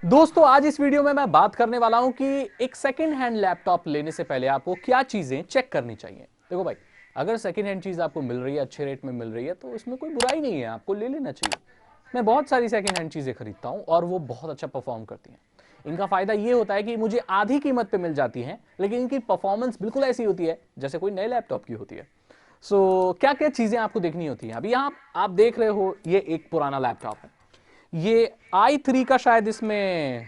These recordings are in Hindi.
दोस्तों आज इस वीडियो में मैं बात करने वाला हूं कि एक सेकंड हैंड लैपटॉप लेने से पहले आपको क्या चीजें चेक करनी चाहिए। देखो भाई, अगर सेकंड हैंड चीज आपको मिल रही है, अच्छे रेट में मिल रही है, तो इसमें कोई बुराई नहीं है, आपको ले लेना चाहिए। मैं बहुत सारी सेकंड हैंड चीजें खरीदता हूं और वो बहुत अच्छा परफॉर्म करती हैं। इनका फायदा ये होता है कि मुझे आधी कीमत पे मिल जाती हैं, लेकिन इनकी परफॉर्मेंस बिल्कुल ऐसी होती है जैसे कोई नए लैपटॉप की होती है। क्या क्या चीजें आपको देखनी होती हैं। अभी यहाँ आप देख रहे हो, ये एक पुराना लैपटॉप है। ये i3 का शायद इसमें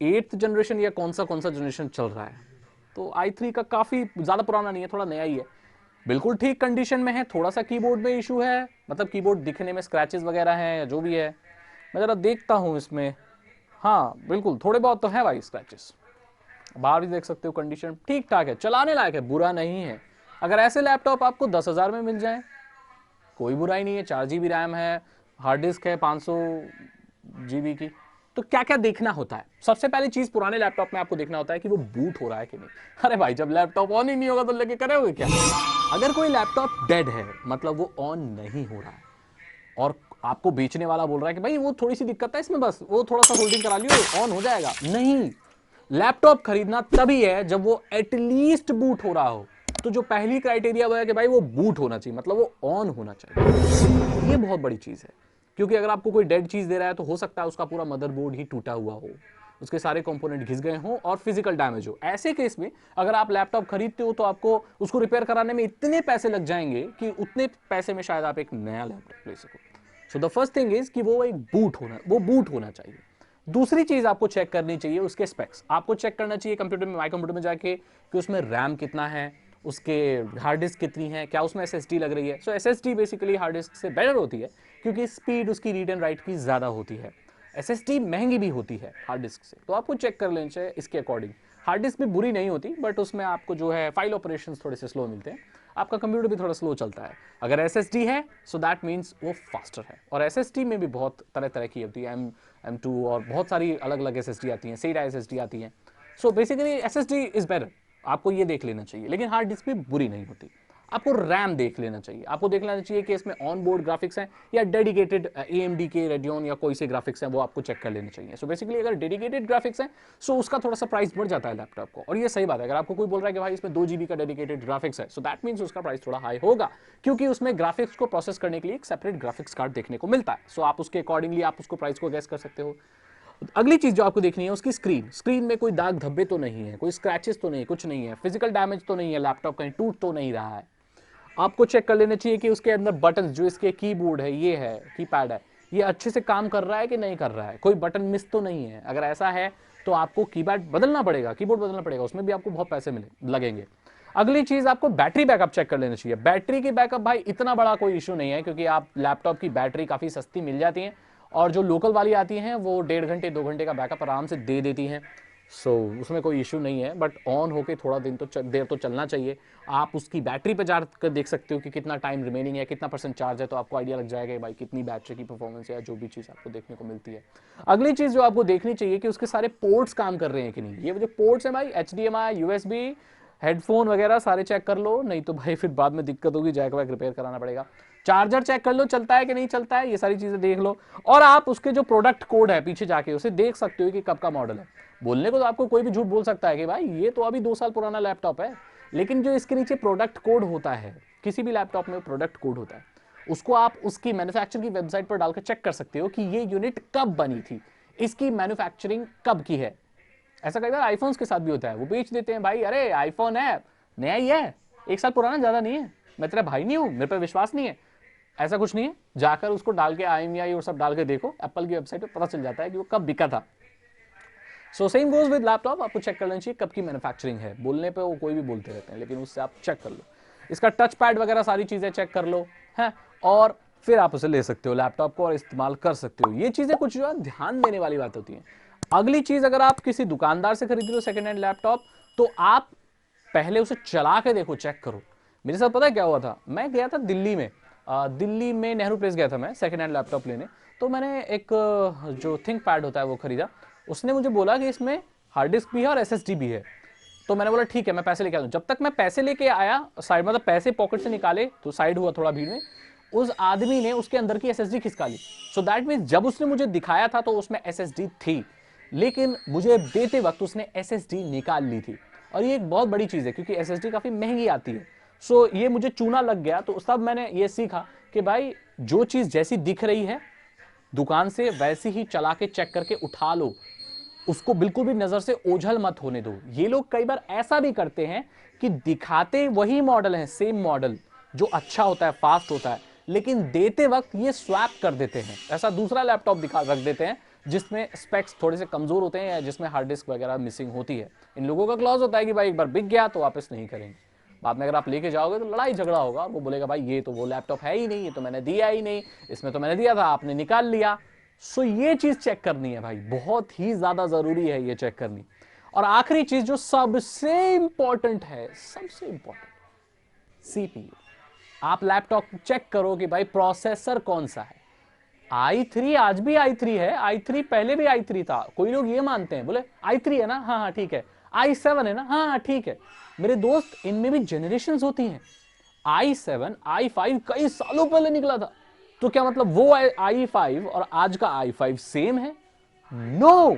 8th जनरेशन या कौन सा जनरेशन चल रहा है। तो i3 का काफी ज्यादा पुराना नहीं है, थोड़ा नया ही है। बिल्कुल ठीक कंडीशन में है। थोड़ा सा कीबोर्ड में इशू है, मतलब कीबोर्ड दिखने में स्क्रैचेस वगैरह हैं या जो भी है। मैं जरा देखता हूं इसमें। हाँ बिल्कुल, थोड़े बहुत तो है भाई स्क्रैचेस। बाहर भी देख सकते हो, कंडीशन ठीक ठाक है, चलाने लायक है, बुरा नहीं है। अगर ऐसे लैपटॉप आपको 10,000 में मिल जाए, कोई बुराई नहीं है। 4 GB रैम है, हार्ड डिस्क है 500 GB की। तो क्या क्या देखना होता है? सबसे पहली चीज पुराने लैपटॉप में आपको देखना होता है कि वो बूट हो रहा है कि नहीं। अरे भाई, जब लैपटॉप ऑन ही नहीं होगा तो लेके करोगे क्या? अगर कोई लैपटॉप डेड है, मतलब वो ऑन नहीं हो रहा है, और आपको बेचने वाला बोल रहा है कि भाई वो थोड़ी सी दिक्कत है इसमें, बस वो थोड़ा सा होल्डिंग करा लियो, ऑन हो जाएगा, नहीं। लैपटॉप खरीदना तभी है जब वो एटलीस्ट बूट हो रहा हो। तो जो पहली क्राइटेरिया वो है कि भाई वो बूट होना चाहिए, मतलब वो ऑन होना चाहिए। ये बहुत बड़ी चीज है, क्योंकि अगर आपको कोई डेड चीज दे रहा है तो हो सकता है उसका पूरा मदरबोर्ड ही टूटा हुआ हो, उसके सारे कंपोनेंट घिस गए हों और फिजिकल डैमेज हो। ऐसे केस में अगर आप लैपटॉप खरीदते हो तो आपको उसको रिपेयर कराने में इतने पैसे लग जाएंगे कि उतने पैसे में शायद आप एक नया लैपटॉप ले सको। So the first thing is कि वो बूट होना चाहिए। दूसरी चीज आपको चेक करनी चाहिए उसके स्पेक्स। आपको चेक करना चाहिए कंप्यूटर में, माई कंप्यूटर में जाके, कि उसमें रैम कितना है, उसके हार्ड डिस्क कितनी है, क्या उसमें एसएसडी लग रही है। सो एसएसडी बेसिकली हार्ड डिस्क से बेटर होती है, क्योंकि स्पीड उसकी रीड एंड राइट की ज़्यादा होती है। एसएसडी महंगी भी होती है हार्ड डिस्क से, तो आपको चेक कर लेना चाहिए इसके अकॉर्डिंग। हार्ड डिस्क भी बुरी नहीं होती, बट उसमें आपको जो है फाइल ऑपरेशन थोड़े से स्लो मिलते हैं, आपका कंप्यूटर भी थोड़ा स्लो चलता है। अगर एसएसडी है सो दैट मीन्स वो फास्टर है। और एसएसडी में भी बहुत तरह तरह की होती है, M2 और बहुत सारी अलग अलग एसएसडी आती हैं, SATA एसएसडी आती हैं। So basically SSD is better, आपको ये देख लेना चाहिए। लेकिन हार्ड डिस्क भी बुरी नहीं होती। आपको रैम देख लेना चाहिए, आपको देख लेना चाहिए कि इसमें ऑन बोर्ड ग्राफिक्स हैं या डेडिकेटेड AMD के रेडियन या कोई से ग्राफिक्स हैं, वो आपको चेक कर लेने चाहिए। सो बेसिकली अगर डेडिकेटेड ग्राफिक्स हैं सो उसका थोड़ा सा प्राइस बढ़ जाता है लैपटॉप को, और ये सही बात है। अगर आपको कोई बोल रहा है कि भाई इसमें 2 GB का डेडिकेटेड ग्राफिक्स है, सो दैट मीन्स उसका प्राइस थोड़ा हाई होगा, क्योंकि उसमें ग्राफिक्स को प्रोसेस करने के लिए एक सेपरेट ग्राफिक्स कार्ड देखने को मिलता है। सो आप उसके अकॉर्डिंगली आप उसको प्राइस को गैस कर सकते हो। अगली चीज जो आपको देखनी है उसकी स्क्रीन। स्क्रीन में कोई दाग धब्बे तो नहीं है, कोई स्क्रैचेस तो नहीं, कुछ नहीं है, फिजिकल डैमेज तो नहीं है, लैपटॉप कहीं टूट तो नहीं रहा है। आपको चेक कर लेना चाहिए कि उसके अंदर बटन, जो इसके कीबोर्ड है, ये है कीपैड है, ये अच्छे से काम कर रहा है कि नहीं कर रहा है, कोई बटन मिस तो नहीं है। अगर ऐसा है तो आपको कीपैड बदलना पड़ेगा, कीबोर्ड बदलना पड़ेगा, उसमें भी आपको बहुत पैसे मिले लगेंगे। अगली चीज, आपको बैटरी बैकअप चेक कर लेना चाहिए। बैटरी की बैकअप भाई इतना बड़ा कोई इशू नहीं है, क्योंकि आप लैपटॉप की बैटरी काफी सस्ती मिल जाती है, और जो लोकल वाली आती हैं वो 1.5 घंटे 2 घंटे का बैकअप आराम से दे देती हैं। उसमें कोई इशू नहीं है, बट ऑन होके थोड़ा दिन तो देर तो चलना चाहिए। आप उसकी बैटरी पे जाकर देख सकते हो कि कितना टाइम रिमेनिंग है, कितना परसेंट चार्ज है, तो आपको आइडिया लग जाएगा भाई कितनी बैटरी की परफॉर्मेंस है, जो भी चीज़ आपको देखने को मिलती है। अगली चीज़ जो आपको देखनी चाहिए कि उसके सारे पोर्ट्स काम कर रहे हैं कि नहीं। ये जो पोर्ट्स हैं भाई, HDMI, USB, हेडफोन वगैरह सारे चेक कर लो, नहीं तो भाई फिर बाद में दिक्कत होगी, जैक वैक रिपेयर कराना पड़ेगा। चार्जर चेक कर लो, चलता है कि नहीं चलता है, ये सारी चीजें देख लो। और आप उसके जो प्रोडक्ट कोड है पीछे जाके उसे देख सकते हो कि कब का मॉडल है। बोलने को तो आपको कोई भी झूठ बोल सकता है कि भाई ये तो अभी 2 साल पुराना लैपटॉप है, लेकिन जो इसके नीचे प्रोडक्ट कोड होता है, किसी भी लैपटॉप में प्रोडक्ट कोड होता है, उसको आप उसकी मैन्युफैक्चर की वेबसाइट पर डालकर चेक कर सकते हो कि ये यूनिट कब बनी थी, इसकी मैन्युफैक्चरिंग कब की है। ऐसा कई बार आईफोन्स के साथ भी होता है, वो बेच देते हैं भाई, अरे आईफोन है, नया ही है, 1 साल पुराना, ज्यादा नहीं है, मैं तेरा भाई नहीं हूं, मेरे पे विश्वास नहीं है। ऐसा कुछ नहीं है, जाकर उसको डाल के IMEI और सब डाल के देखो, एप्पल की वेबसाइट पे पता चल जाता है कि वो कब बिका था। So same goes with laptop, आपको चेक कर लेना चाहिए कब की मैन्युफैक्चरिंग है। बोलने पे वो कोई भी बोलते रहते हैं, लेकिन उससे आप चेक कर लो। इसका टच पैड वगैरह सारी चीजें चेक कर लो है, और फिर आप उसे ले सकते हो लैपटॉप को और इस्तेमाल कर सकते हो। ये चीजें कुछ जो है ध्यान देने वाली बात होती है। अगली चीज, अगर आप किसी दुकानदार से खरीद रहे हो सेकंड हैंड लैपटॉप, तो आप पहले उसे चला के देखो, चेक करो। मेरे साथ पता है क्या हुआ था, मैं गया था दिल्ली में, दिल्ली में नेहरू प्लेस गया था मैं सेकंड हैंड लैपटॉप लेने। तो मैंने एक जो थिंक पैड होता है वो खरीदा। उसने मुझे बोला कि इसमें हार्ड डिस्क भी है और SSD भी है। तो मैंने बोला ठीक है, मैं पैसे लेके आता हूँ। जब तक मैं पैसे लेके आया, साइड मतलब पैसे पॉकेट से निकाले तो साइड हुआ थोड़ा भीड़ में, उस आदमी ने उसके अंदर की एसएसडी खिसका ली। सो दैट मीन्स जब उसने मुझे दिखाया था तो उसमें एसएसडी थी, लेकिन मुझे देते वक्त उसने एसएसडी निकाल ली थी। और ये एक बहुत बड़ी चीज है क्योंकि एसएसडी काफी महंगी आती है। सो ये मुझे चूना लग गया। तो तब मैंने ये सीखा कि भाई जो चीज जैसी दिख रही है दुकान से वैसी ही चला के चेक करके उठा लो, उसको बिल्कुल भी नजर से ओझल मत होने दो। ये लोग कई बार ऐसा भी करते हैं कि दिखाते वही मॉडल है, सेम मॉडल जो अच्छा होता है, फास्ट होता है, लेकिन देते वक्त ये स्वैप कर देते हैं, ऐसा दूसरा लैपटॉप दिखा रख देते हैं जिसमें स्पेक्स थोड़े से कमजोर होते हैं या जिसमें हार्ड डिस्क वगैरह मिसिंग होती है। इन लोगों का क्लॉज होता है कि भाई एक बार बिक गया तो वापस नहीं करेंगे। बाद में अगर आप लेके जाओगे तो लड़ाई झगड़ा होगा, वो बोलेगा भाई ये तो वो लैपटॉप है ही नहीं, ये तो मैंने दिया ही नहीं, इसमें तो मैंने दिया था आपने निकाल लिया। सो ये चीज चेक करनी है भाई, बहुत ही ज्यादा जरूरी है ये चेक करनी। और आखिरी चीज जो सबसे इंपॉर्टेंट है, सबसे इंपॉर्टेंट, सीपीयू। आप लैपटॉप चेक करो कि भाई प्रोसेसर कौन सा है। i3 आज भी i3 है, i3 पहले भी i3 था। कोई लोग ये मानते हैं, बोले i3 है ना, हाँ हाँ ठीक है, i7 है ना, हाँ हाँ ठीक है। मेरे दोस्त इनमें भी जनरेशंस होती हैं। i7 i5 कई सालों पहले निकला था, तो क्या मतलब वो i5 और आज का i5 सेम है? नो,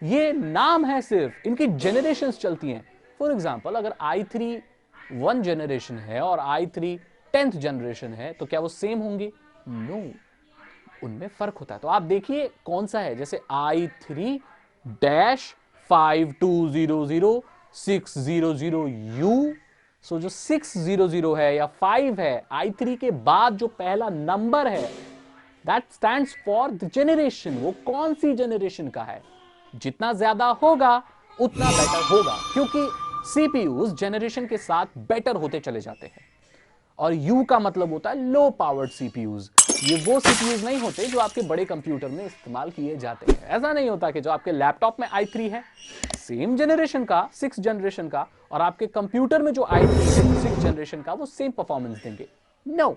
ये नाम है सिर्फ, इनकी जनरेशंस चलती हैं। फॉर एग्जाम्पल अगर i3 1 जनरेशन है और i3 10th जनरेशन है तो क्या वो सेम होंगे? नो, उनमें फर्क होता है। तो आप देखिए कौन सा है, जैसे i3-5200-600U। सो जो 600 है या 5 है, i3 के बाद जो पहला नंबर है, that stands for the generation. वो कौन सी जनरेशन का है, जितना ज्यादा होगा उतना बेटर होगा, क्योंकि सीपीयूज जनरेशन के साथ बेटर होते चले जाते हैं। और U का मतलब होता है लो पावर्ड सीपीयूज। ये वो सीपीयूज नहीं होते जो आपके बड़े कंप्यूटर में इस्तेमाल किए जाते हैं। ऐसा नहीं होता कि जो आपके लैपटॉप में i3 है सेम जनरेशन का, 6 जनरेशन का, और आपके कंप्यूटर में जो i3 है 6 जनरेशन का, वो सेम परफॉर्मेंस देंगे। नो,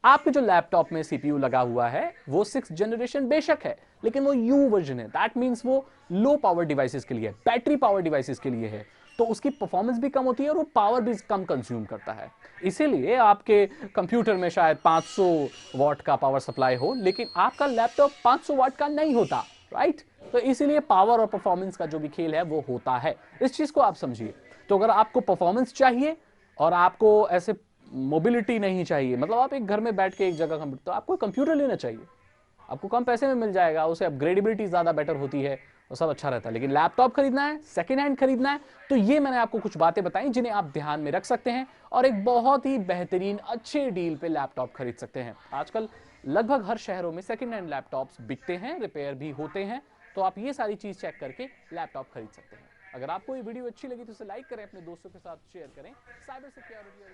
आपके जो लैपटॉप में सीपीयू लगा हुआ है वो 6 जनरेशन बेशक है, लेकिन वो U वर्जन है। दैट मींस वो लो पावर डिवाइसेस के लिए है, बैटरी पावर डिवाइसेस के लिए है, तो उसकी परफॉर्मेंस भी कम होती है और वो पावर भी कम कंज्यूम करता है। इसीलिए आपके कंप्यूटर में शायद 500 वाट का पावर सप्लाई हो, लेकिन आपका लैपटॉप 500 वाट का नहीं होता, राइट? तो इसीलिए पावर और परफॉर्मेंस का जो भी खेल है वो होता है। इस चीज को आप समझिए। तो अगर आपको परफॉर्मेंस चाहिए और आपको ऐसे मोबिलिटी नहीं चाहिए, मतलब आप एक घर में बैठ के एक जगह कंप्यूटर, तो आपको कंप्यूटर लेना चाहिए, आपको कम पैसे में मिल जाएगा, उसे अपग्रेडेबिलिटी ज्यादा बेटर होती है और सब अच्छा रहता है। लेकिन लैपटॉप खरीदना है, सेकेंड हैंड खरीदना है, तो ये मैंने आपको कुछ बातें बताई जिन्हें आप ध्यान में रख सकते हैं और एक बहुत ही बेहतरीन अच्छे डील पे लैपटॉप खरीद सकते हैं। आजकल लगभग हर शहरों में सेकेंड हैंड लैपटॉप्स बिकते हैं, रिपेयर भी होते हैं, तो आप ये सारी चीज चेक करके लैपटॉप खरीद सकते हैं। अगर आपको ये वीडियो अच्छी लगी तो इसे लाइक करें, अपने दोस्तों के साथ शेयर करें। Cyber security